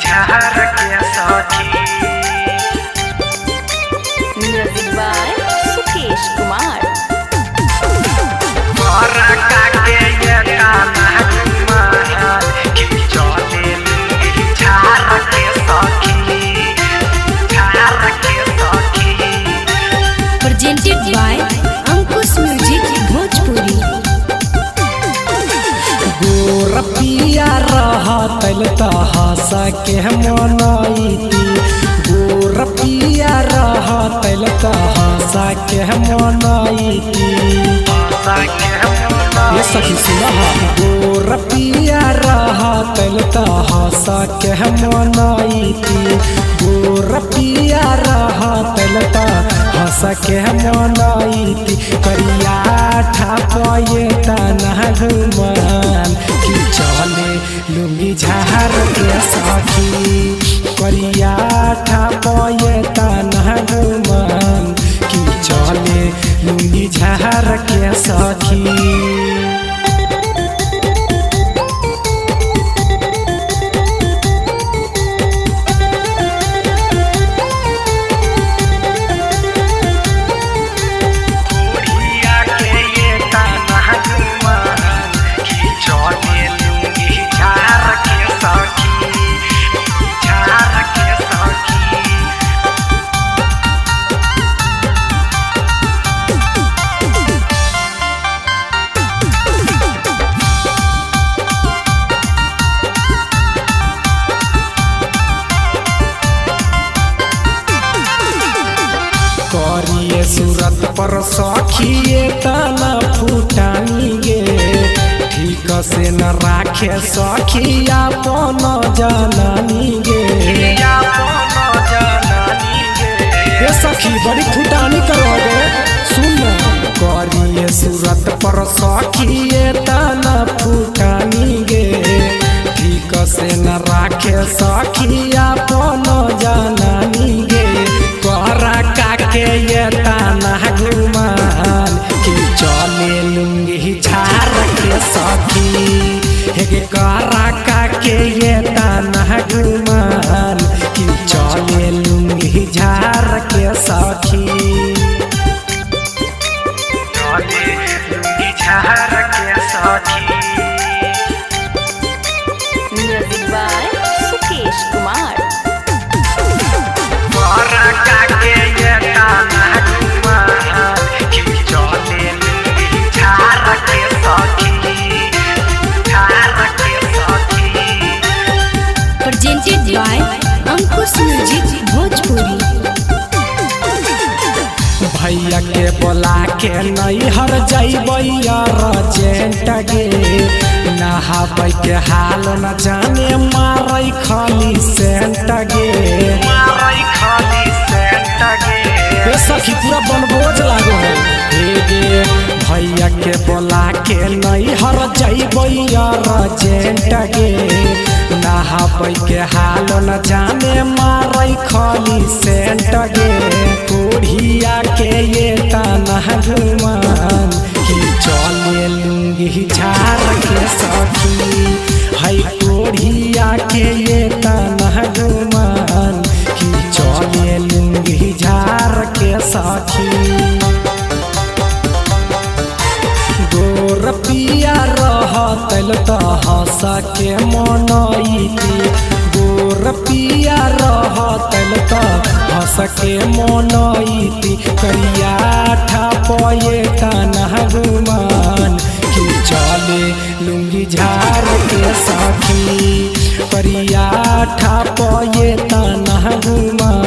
झार के सखी। Music by Sukesh Kumar. मोरा काके ये कान्हा कुमार की चले लुंगी झार के सखी, झार के सखी। Presented by Ankush music Bhojpuri. गोरपिया रहतल त हंस के मनैती, गोरपिया रहतल त हंस के मनैती। ये सखी सुनह गोरपिया रहतल त हंस के मनैती, गोरपिया रहतल त हंस के मनैती। करिया ठापये तना घुमान की चले लुंगी झार के सखी, करिया ठापये तना घुमान की चले लुंगी झार के सखी। करिए सूरत पर सखिए तना फुटानी गे, ठीक से न राखे सखी अपन जनानी गे। ये सखी बड़ी फुटानी करोगे सुन। करिए सूरत पर सखिए तना फुटानी गे, ठीक से न राखे सखी अपन जनानी गे। करा काके ये ताना घुमान की चले लुंगी झार के सखी, हे करा काके ये ताना घुमान की चले लुंगी झार के सखी, चले लुंगी झार के सखी। Music by Sukesh Kumar. मोरा काके ये कान्हा कुमार की चले लुंगी झार के सखी, झार के सखी। Presented by Ankush music Bhojpuri. भैया के बोला के नैहर जैबैया रजेंट गे, नहाबै के हाल न जाने मारै खाली सेंट गे। ये सखी पूरा बनबोझ लागो है हे गे। भैया के बोला के नैहर जैबैया रजेंट गे, नहाबै के हाल न जाने मारै खाली सेंट गे। कोढ़िया के ये तना घुमान की चले लुंगी झार के सखी, है कोढ़िया के ये तना घुमान की चले लुंगी झार के सखी। गोरपिया रहतल त हंस के मनैती, गोरपिया रहतल त हंस के मनैती। करिया ठापये तना घुमान की चले लुंगी झार के सखी, करिया ठापये तना घुमान